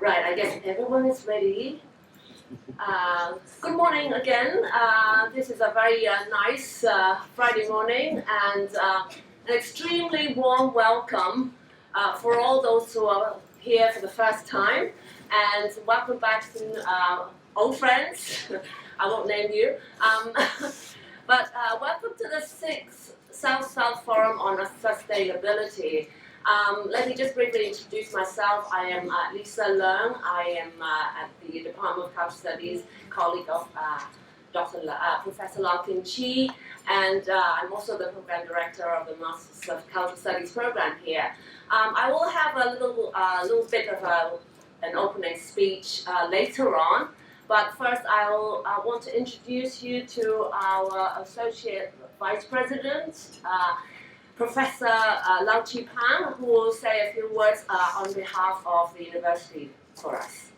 Right, I guess everyone is ready. Good morning again. This is a very nice Friday morning and an extremely warm welcome for all those who are here for the first time. And welcome back to old friends. I won't name you. But welcome to the 6th South-South Forum on Sustainability. Let me just briefly introduce myself. I am Lisa LEUNG. I am at the Department of Cultural Studies, colleague of Professor Lingnan, and I'm also the program director of the Masters of Cultural Studies program here. I will have a little bit of an opening speech later on, but first I want to introduce you to our Associate Vice President, Professor LEUNG who will say a few words on behalf of the university for us.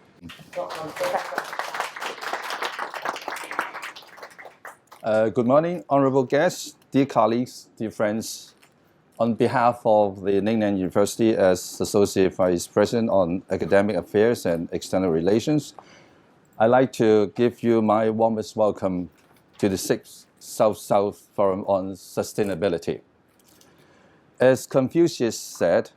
Good morning, honorable guests, dear colleagues, dear friends. On behalf of the Lingnan University as Associate Vice President on Academic Affairs and External Relations, I'd like to give you my warmest welcome to the 6th South-South Forum on Sustainability. As Confucius said,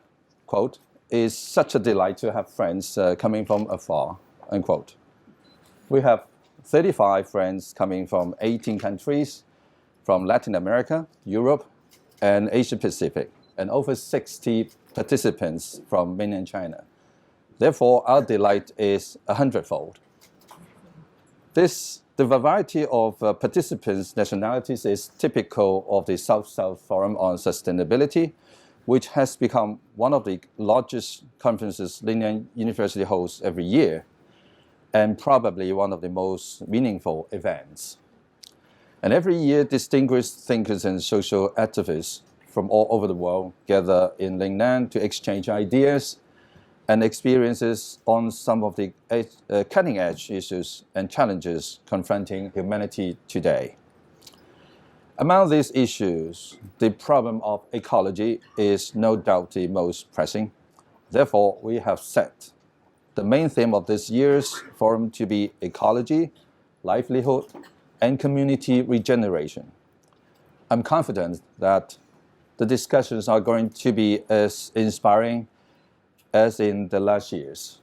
quote, "It's such a delight to have friends coming from afar," unquote. We have 35 friends coming from 18 countries, from Latin America, Europe, and Asia Pacific, and over 60 participants from mainland China. Therefore, our delight is 100-fold. The variety of participants' nationalities is typical of the South-South Forum on Sustainability, which has become one of the largest conferences Lingnan University hosts every year, and probably one of the most meaningful events. And every year, distinguished thinkers and social activists from all over the world gather in Lingnan to exchange ideas and experiences on some of the cutting-edge issues and challenges confronting humanity today. Among these issues, the problem of ecology is no doubt the most pressing. Therefore, we have set the main theme of this year's forum to be ecology, livelihood, and community regeneration. I'm confident that the discussions are going to be as inspiring as in the last years.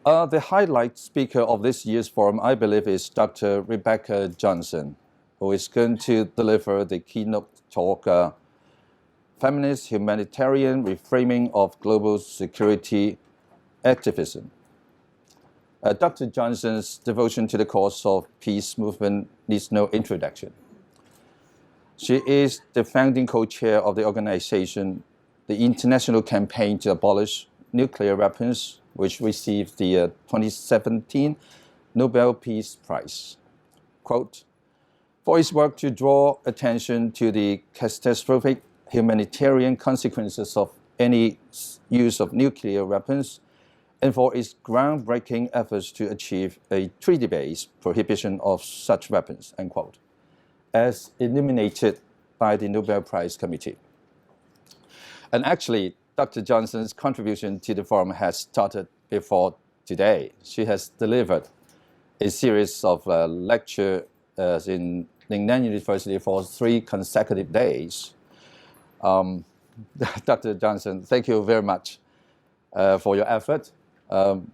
The highlight speaker of this year's forum, I believe, is Dr. Rebecca Johnson, who is going to deliver the keynote talk, Feminist Humanitarian Reframing of Global Security Activism. Dr. Johnson's devotion to the cause of peace movement needs no introduction. She is the founding co-chair of the organization, the International Campaign to Abolish Nuclear Weapons, which received the 2017 Nobel Peace Prize. Quote, "For its work to draw attention to the catastrophic humanitarian consequences of any use of nuclear weapons, and for its groundbreaking efforts to achieve a treaty-based prohibition of such weapons," unquote, as illuminated by the Nobel Prize Committee. And actually, Dr. Johnson's contribution to the forum has started before today. She has delivered a series of lectures in Lingnan University for 3 consecutive days. Dr. Johnson, thank you very much for your effort.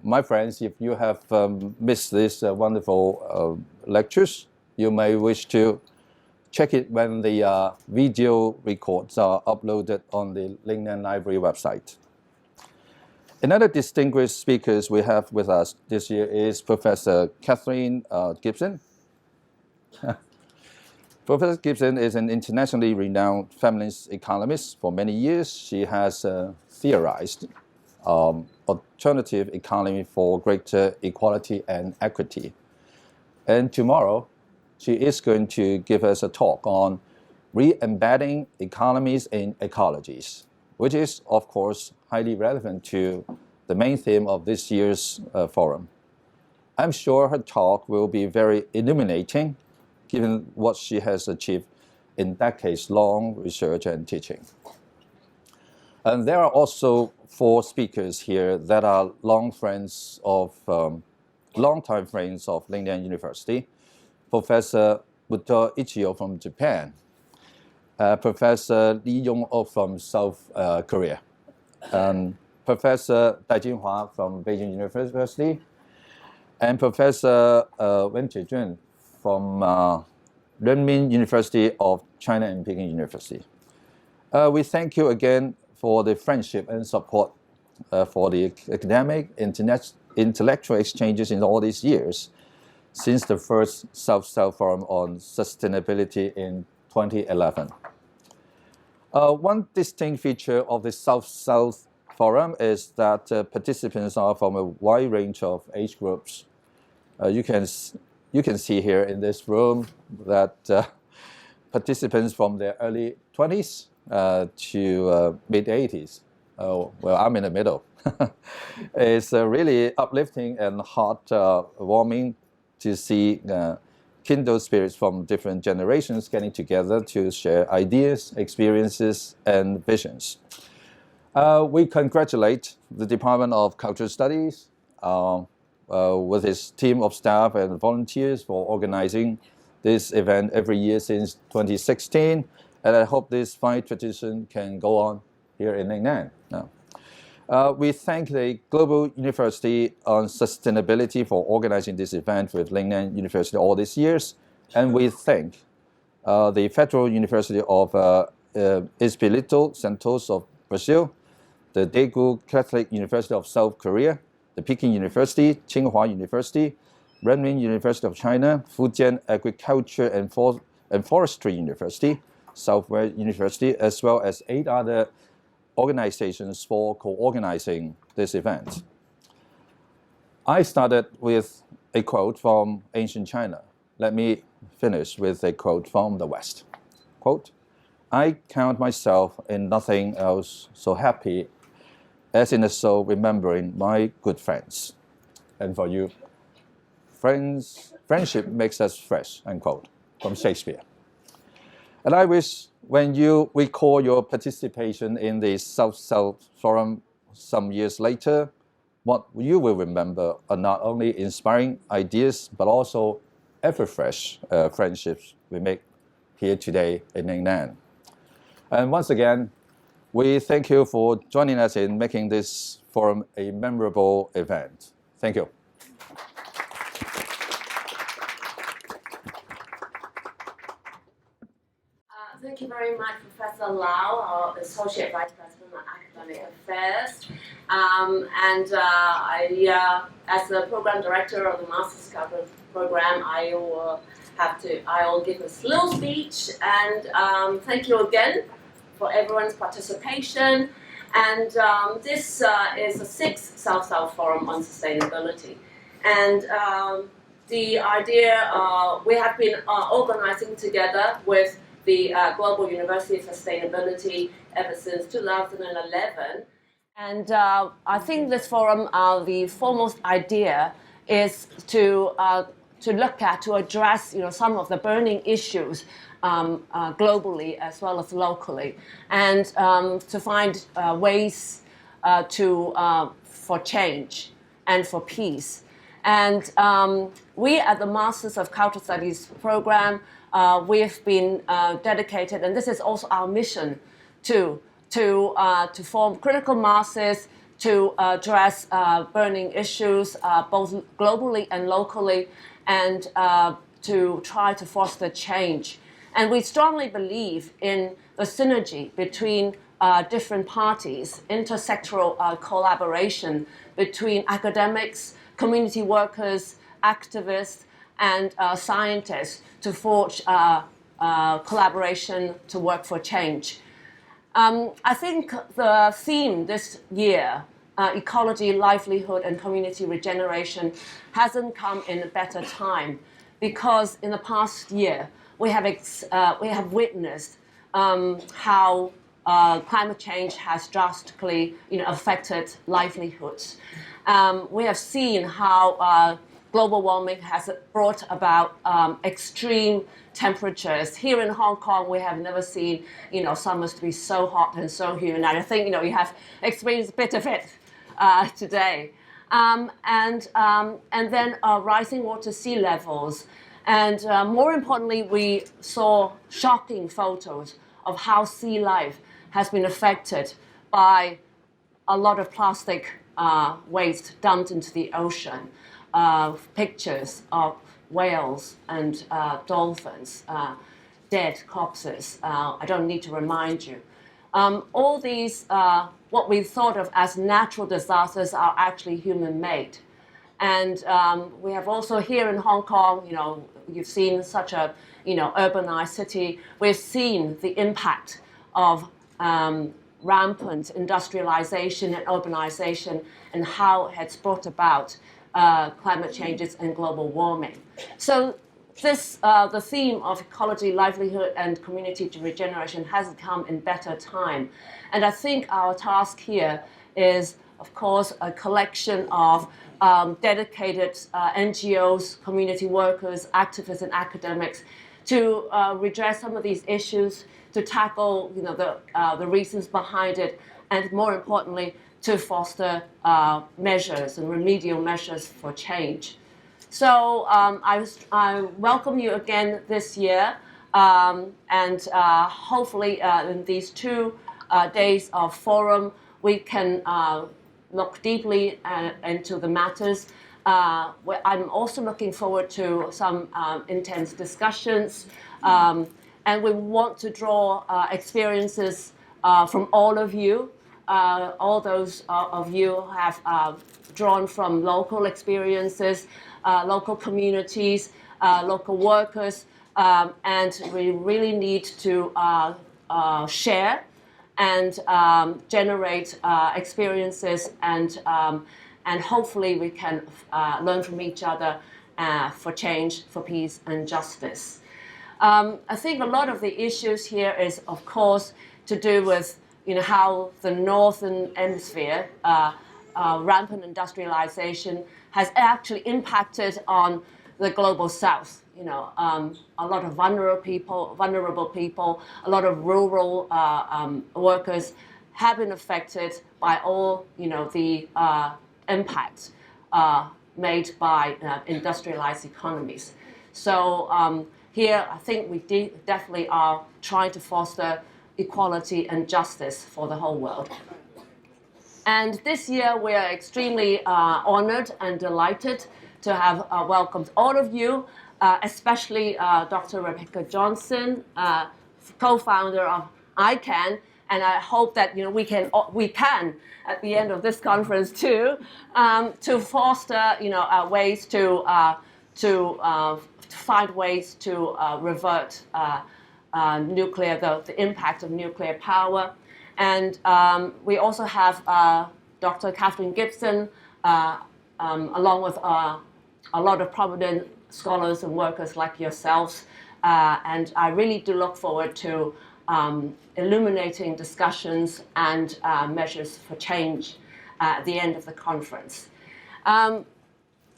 My friends, if you have missed these wonderful lectures, you may wish to check it when the video records are uploaded on the Lingnan Library website. Another distinguished speaker we have with us this year is Professor Catherine Gibson. Professor Gibson is an internationally renowned feminist economist. For many years, she has theorized alternative economy for greater equality and equity. And tomorrow, she is going to give us a talk on re-embedding economies in ecologies, which is, of course, highly relevant to the main theme of this year's forum. I'm sure her talk will be very illuminating, given what she has achieved in decades-long research and teaching. And there are also 4 speakers here that are long-time friends of Lingnan University. Professor Buto Ichio from Japan, Professor LEUNG from South Korea, Professor Dai Jinhua from Beijing University, and Professor Wen Zhejun from Renmin University of China and Peking University. We thank you again for the friendship and support for the academic, intellectual exchanges in all these years since the first South-South Forum on Sustainability in 2011. One distinct feature of the South-South Forum is that participants are from a wide range of age groups. You can see here in this room that participants from the early 20s to mid-80s. Well, I'm in the middle. It's really uplifting and heart-warming to see kindred spirits from different generations getting together to share ideas, experiences, and visions. We congratulate the Department of Cultural Studies with its team of staff and volunteers for organizing this event every year since 2016, and I hope this fine tradition can go on here in Lingnan. We thank the Global University on Sustainability for organizing this event with Lingnan University all these years, and we thank the Federal University of Espírito Santo of Brazil, the Daegu Catholic University of South Korea, the Peking University, Tsinghua University, Renmin University of China, Fujian Agriculture and Forestry University, Southwest University, as well as 8 other organizations for co-organizing this event. I started with a quote from ancient China. Let me finish with a quote from the West. Quote, "I count myself in nothing else so happy as in the soul remembering my good friends." And for you, friendship makes us fresh, unquote, from Shakespeare. And I wish when you recall your participation in the South-South Forum some years later, what you will remember are not only inspiring ideas, but also ever-fresh friendships we make here today in Lingnan. And once again, we thank you for joining us in making this forum a memorable event. Thank you. Thank you very much, Professor Lau, our Associate Vice President of Academic Affairs. As the Program Director of the Master's Cultural Program, I will give a slow speech, and thank you again for everyone's participation. And this is the 6th South-South Forum on Sustainability. And the idea, we have been organizing together with the Global University of Sustainability ever since 2011. And I think this forum, the foremost idea is to address some of the burning issues globally as well as locally, and to find ways for change and for peace. And we at the Masters of Cultural Studies program, we've been dedicated, and this is also our mission, to form critical masses to address burning issues both globally and locally, and to try to foster change. And we strongly believe in the synergy between different parties, intersectoral collaboration between academics, community workers, activists, and scientists to forge collaboration to work for change. I think the theme this year, ecology, livelihood, and community regeneration, hasn't come in a better time, because in the past year we have witnessed how climate change has drastically affected livelihoods. We have seen how global warming has brought about extreme temperatures. Here in Hong Kong, we have never seen, summers to be so hot and so humid. And I think, you have experienced a bit of it today. And then rising water sea levels. And more importantly, we saw shocking photos of how sea life has been affected by a lot of plastic waste dumped into the ocean. Pictures of whales and dolphins, dead corpses. I don't need to remind you. All these, what we thought of as natural disasters, are actually human-made. And we have also here in Hong Kong, you've seen such a, urbanized city. We've seen the impact of rampant industrialization and urbanization and how it has brought about climate changes and global warming. So the theme of ecology, livelihood, and community regeneration has come in better time. And I think our task here is, of course, a collection of dedicated NGOs, community workers, activists, and academics to redress some of these issues, to tackle the reasons behind it, and more importantly, to foster measures and remedial measures for change. So I welcome you again this year, and hopefully in these 2 days of forum, we can look deeply into the matters. I'm also looking forward to some intense discussions, and we want to draw experiences from all of you. All those of you have drawn from local experiences, local communities, local workers, and we really need to share and generate experiences, and hopefully we can learn from each other for change, for peace and justice. I think a lot of the issues here is, of course, to do with how the northern hemisphere, rampant industrialization, has actually impacted on the global south. A lot of vulnerable people, a lot of rural workers have been affected by all the impacts made by industrialized economies. So here, I think we definitely are trying to foster equality and justice for the whole world. And this year, we are extremely honored and delighted to have welcomed all of you, especially Dr. Rebecca Johnson, co-founder of ICANN, and I hope that we can at the end of this conference too, to foster ways to find ways to revert the impact of nuclear power. And we also have Dr. Catherine Gibson, along with a lot of prominent scholars and workers like yourselves. And I really do look forward to illuminating discussions and measures for change at the end of the conference.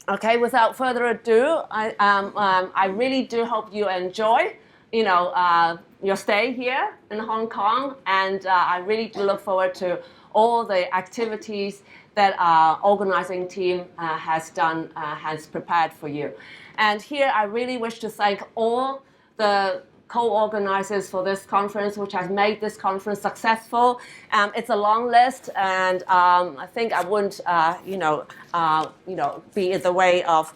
Okay, without further ado, I really do hope you enjoy your stay here in Hong Kong, and I really do look forward to all the activities that our organizing team has prepared for you. And here I really wish to thank all the co-organizers for this conference, which has made this conference successful. It's a long list, and I think I wouldn't, be in the way of,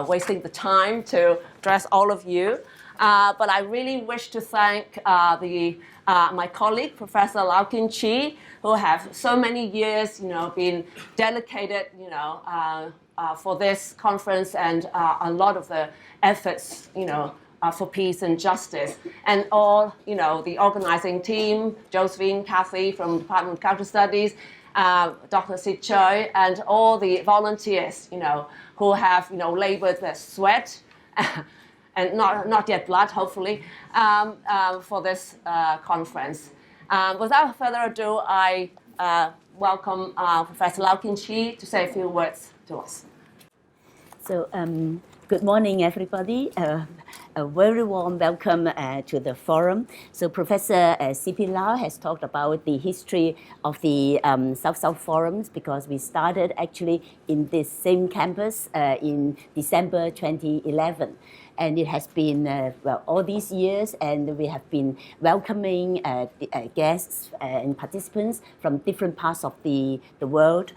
wasting the time to address all of you. But I really wish to thank my colleague, Professor Lau-Kin Chi, who have so many years, been dedicated, for this conference, and a lot of the efforts, for peace and justice, and all, the organizing team, Josephine, Kathy from Department of Cultural Studies, Dr. Si Choi, and all the volunteers, who have, labored their sweat, and not yet blood, hopefully, for this conference. Without further ado, I welcome Professor Lau-Kin Chi to say a few words to us. So, good morning, everybody. A very warm welcome to the forum. So, Professor C.P. Lau has talked about the history of the South-South forums because we started actually in this same campus in December 2011. And it has been well, all these years, and we have been welcoming guests and participants from different parts of the world.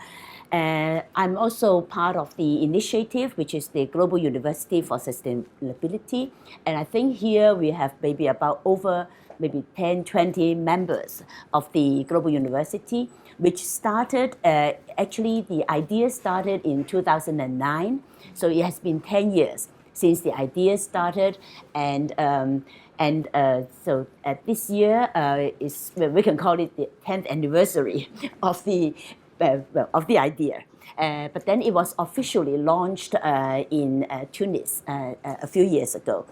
I'm also part of the initiative, which is the Global University for Sustainability. And I think here we have maybe about over maybe 10, 20 members of the Global University, which started, actually the idea started in 2009. So it has been 10 years since the idea started. And so this year is, we can call it the 10th anniversary of the idea. But then it was officially launched in Tunis a few years ago.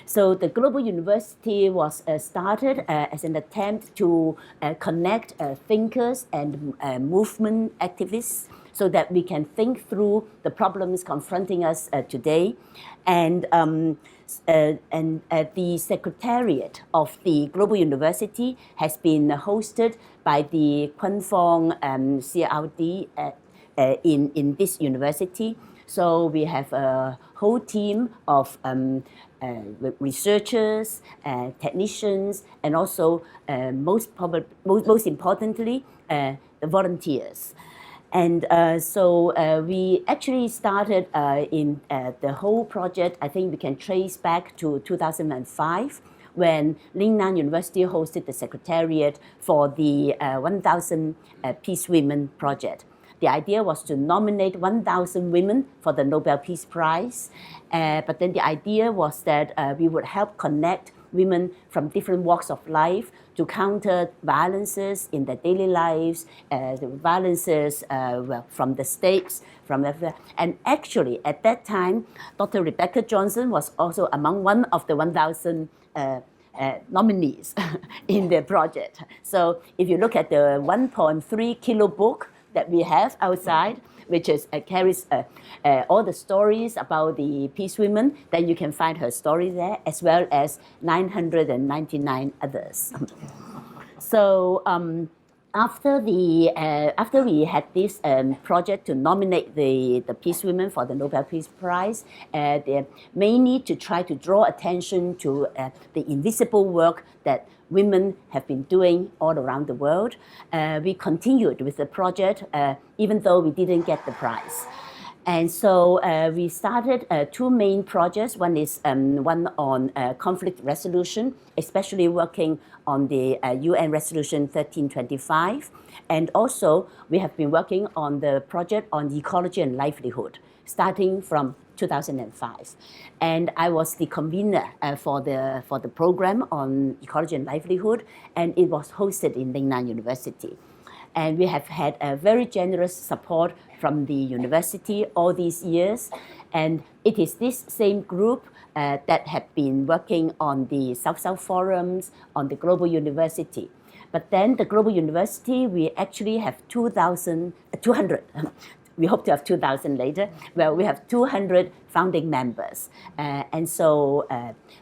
So the Global University was started as an attempt to connect thinkers and movement activists so that we can think through the problems confronting us today. And the Secretariat of the Global University has been hosted by the Kun Fong CRD in this university. So we have a whole team of researchers, technicians, and also most importantly, the volunteers. And so we actually started in the whole project, I think we can trace back to 2005, when Lingnan University hosted the Secretariat for the 1,000 Peace Women project. The idea was to nominate 1,000 women for the Nobel Peace Prize. But then the idea was that we would help connect women from different walks of life to counter violences in their daily lives, the violences from the states, and actually at that time, Dr. Rebecca Johnson was also among one of the 1,000 nominees in the project. So if you look at the 1.3 kilo book that we have outside, which is carries all the stories about the peace women, then you can find her story there, as well as 999 others. So after we had this project to nominate the peace women for the Nobel Peace Prize, mainly to try to draw attention to the invisible work that women have been doing all around the world. We continued with the project even though we didn't get the prize. And so we started two main projects. One is one on conflict resolution, especially working on the UN Resolution 1325. And also we have been working on the project on ecology and livelihood, starting from 2005. And I was the convener for the program on ecology and livelihood, and it was hosted in Lingnan University. And we have had a very generous support from the university all these years. And it is this same group that have been working on the South-South forums, on the Global University. But then the Global University, we actually have 200. We hope to have 2,000 later. Well, we have 200 founding members. And so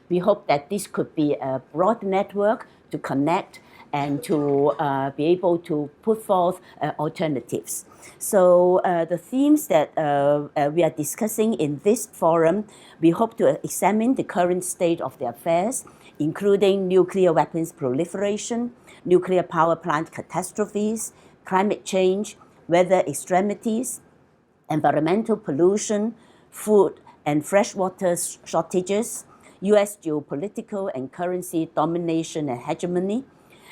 we hope that this could be a broad network to connect and to be able to put forth alternatives. So the themes that we are discussing in this forum, we hope to examine the current state of the affairs, including nuclear weapons proliferation, nuclear power plant catastrophes, climate change, weather extremities, environmental pollution, food and freshwater shortages, US geopolitical and currency domination and hegemony,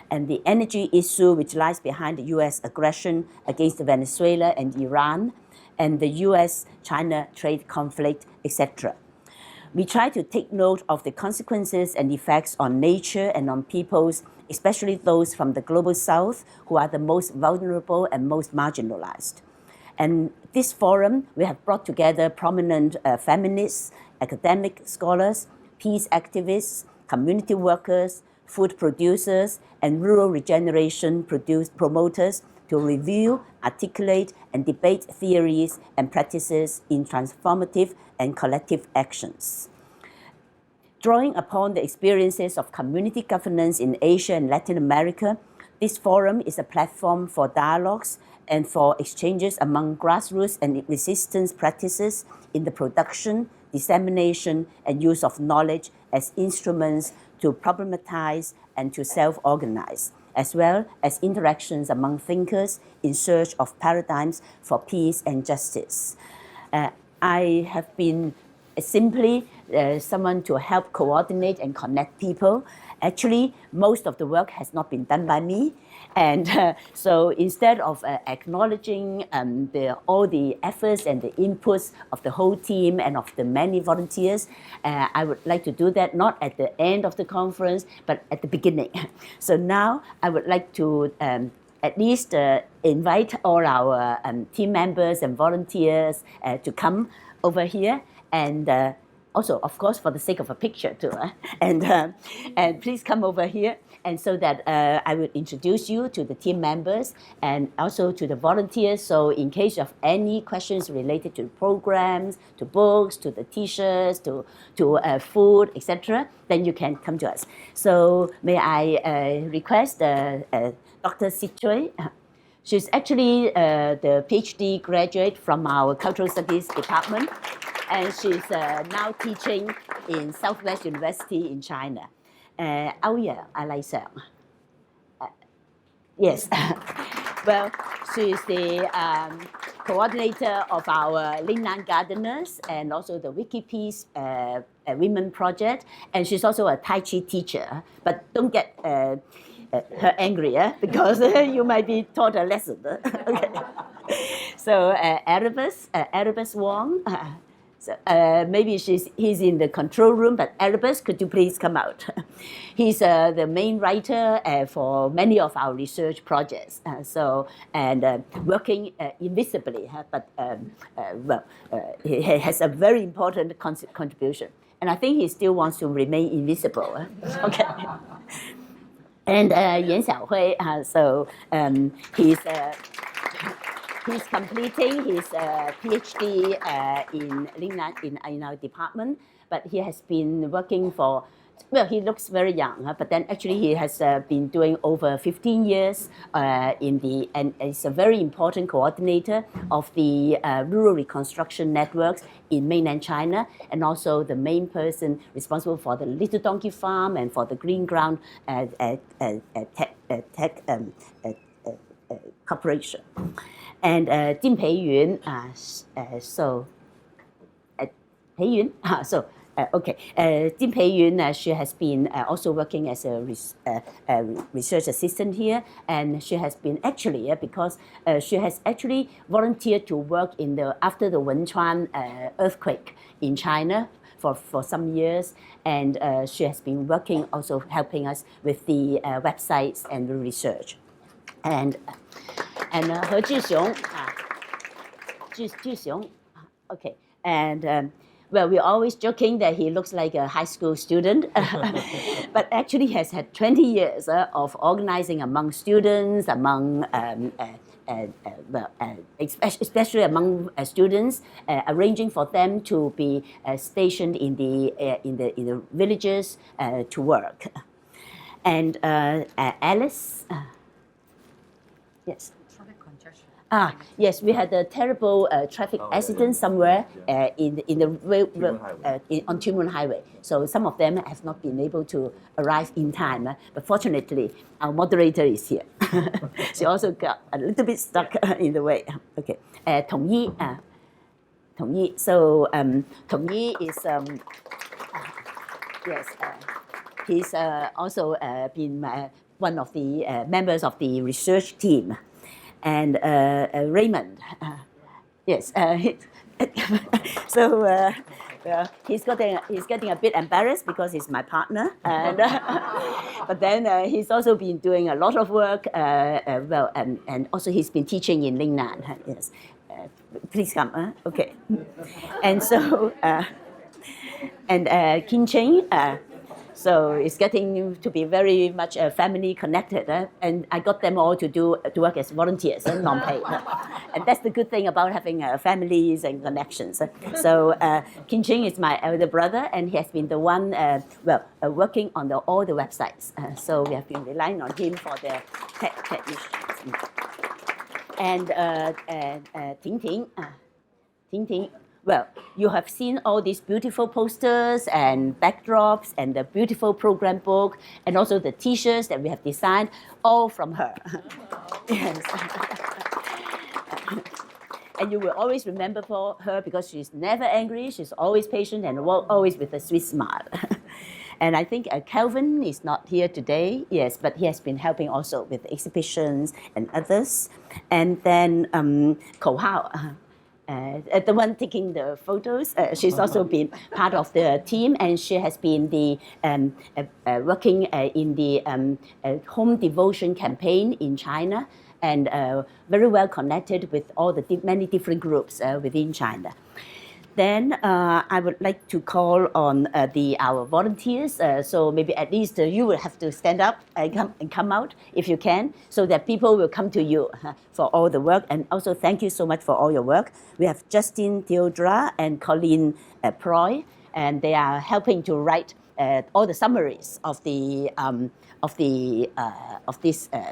and the energy issue which lies behind the US aggression against Venezuela and Iran, and the US-China trade conflict, etc. We try to take note of the consequences and effects on nature and on peoples, especially those from the global south who are the most vulnerable and most marginalized. And this forum, we have brought together prominent feminists, academic scholars, peace activists, community workers, food producers, and rural regeneration promoters to review, articulate, and debate theories and practices in transformative and collective actions. Drawing upon the experiences of community governance in Asia and Latin America, this forum is a platform for dialogues and for exchanges among grassroots and resistance practices in the production, dissemination, and use of knowledge as instruments to problematize and to self-organize, as well as interactions among thinkers in search of paradigms for peace and justice. I have been simply someone to help coordinate and connect people. Actually, most of the work has not been done by me. And so instead of acknowledging all the efforts and the inputs of the whole team and of the many volunteers, I would like to do that not at the end of the conference, but at the beginning. So now I would like to at least invite all our team members and volunteers to come over here, and also, of course, for the sake of a picture too. And please come over here, and so that I will introduce you to the team members and also to the volunteers. So in case of any questions related to programs, to books, to the t-shirts, to food, etc., then you can come to us. So may I request Dr. Sitchoi. She's actually the PhD graduate from our Cultural Studies department, and she's now teaching in Southwest University in China. Yes. Well, she's the coordinator of our Lingnan Gardeners and also the Wikipeace Women Project, and she's also a Tai Chi teacher. But don't get her angry, because you might be taught a lesson. Okay. So Erebus Wong. So maybe he's in the control room, but Erebus, could you please come out? He's the main writer for many of our research projects. Working invisibly, but he has a very important contribution. And I think he still wants to remain invisible. Okay. And Yan Xiaohui, he's completing his PhD in Lingnan in our department, but he has been working for, well, he looks very young, but then actually he has been doing over 15 years and is a very important coordinator of the rural reconstruction networks in mainland China, and also the main person responsible for the Little Donkey Farm and for the Green Ground Tech Corporation. And Jin Peiyun, Jin Peiyun, she has been also working as a research assistant here, and she has been actually, because she has actually volunteered to work after the Wenchuan earthquake in China for some years, and she has been working, also helping us with the websites and the research. And He Zhixiong, okay, and well, we're always joking that he looks like a high school student, but actually has had 20 years of organizing among students, especially among students, arranging for them to be stationed in the villages to work. And Alice. Yes. Traffic congestion. Yes, we had a terrible traffic accident somewhere on Tuen Mun Highway. So some of them have not been able to arrive in time. But fortunately, our moderator is here. She also got a little bit stuck in the way. Okay, Tong Yi. So Tong Yi is yes. He's also been one of the members of the research team, and Raymond, yes. So he's getting a bit embarrassed because he's my partner, and but then he's also been doing a lot of work. And also he's been teaching in Lingnan. Yes, please come. Okay, and so and Kin Cheng. So it's getting to be very much family connected, and I got them all to work as volunteers and non-paid. And that's the good thing about having families and connections. So Kin Ching is my elder brother, and he has been the one working on all the websites. So we have been relying on him for the technicians. And Ting Ting, well, you have seen all these beautiful posters and backdrops and the beautiful program book and also the T-shirts that we have designed, all from her. Yes. And you will always remember for her because she's never angry, she's always patient and always with a sweet smile. And I think Kelvin is not here today, yes, but he has been helping also with exhibitions and others. And then Ko Hao, the one taking the photos, she's also been part of the team, and she has been the working in the home devotion campaign in China, and very well connected with all the many different groups within China. Then I would like to call on our volunteers. So maybe at least you will have to stand up and come out if you can, so that people will come to you for all the work. And also thank you so much for all your work. We have Justin Theodora and Colleen Proy, and they are helping to write all the summaries of this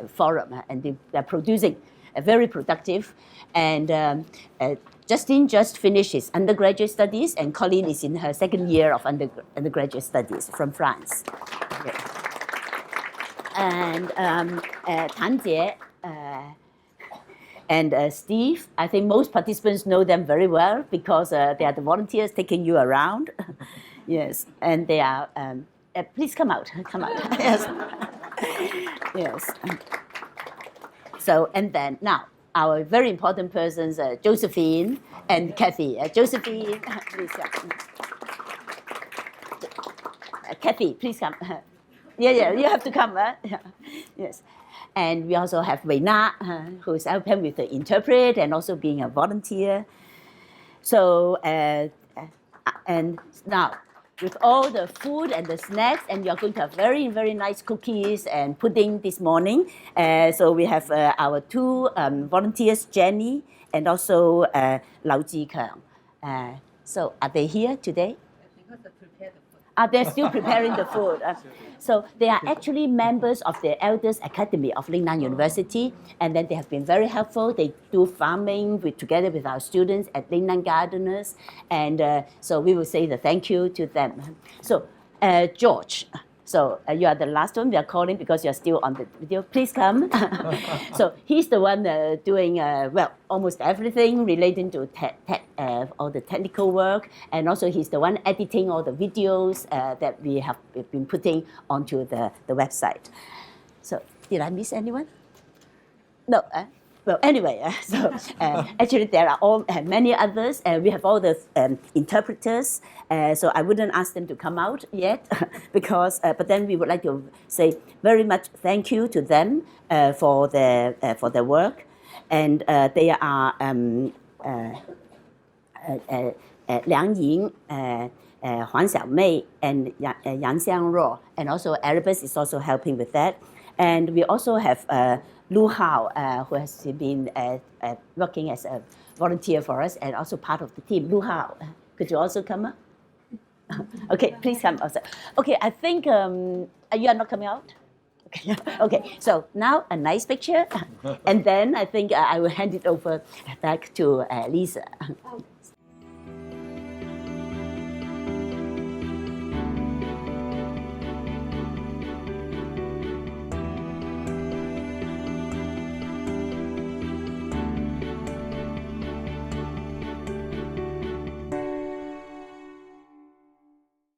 forum, and they're producing very productive. And Justin just finished his undergraduate studies, and Colleen is in her second year of undergraduate studies from France. Okay. And Tan Jie and Steve, I think most participants know them very well because they are the volunteers taking you around. Yes, and they are, please come out. Yes. Yes. So, and then now, our very important persons, Josephine and Kathy. Josephine, please come. Kathy, please come. Yeah, you have to come. Yes. And we also have Wei Na, who is helping with the interpret and also being a volunteer. So, and now, with all the food and the snacks, and you're going to have very, very nice cookies and pudding this morning. So we have our two volunteers, Jenny and also Lau Jikang. So are they here today? They're still preparing the food. So they are actually members of the Elders Academy of Lingnan University, and then they have been very helpful. They do farming together with our students at Lingnan Gardeners, and so we will say the thank you to them. So George, so you are the last one we are calling because you're still on the video. Please come. So he's the one doing, well, almost everything relating to all the technical work. And also he's the one editing all the videos that we have been putting onto the website. So did I miss anyone? No. Well, anyway, so actually there are many others. We have all the interpreters, so I wouldn't ask them to come out yet, because. But then we would like to say very much thank you to them for their work, and they are LEUNG, Huang Xiaomei, and Yang Xiangruo, and also Erebus is also helping with that, and we also have. Lu Hao, who has been working as a volunteer for us and also part of the team. Lu Hao, could you also come up? Okay, please come also. Okay, I think you are not coming out? Okay, okay, so now a nice picture. And then I think I will hand it over back to Lisa.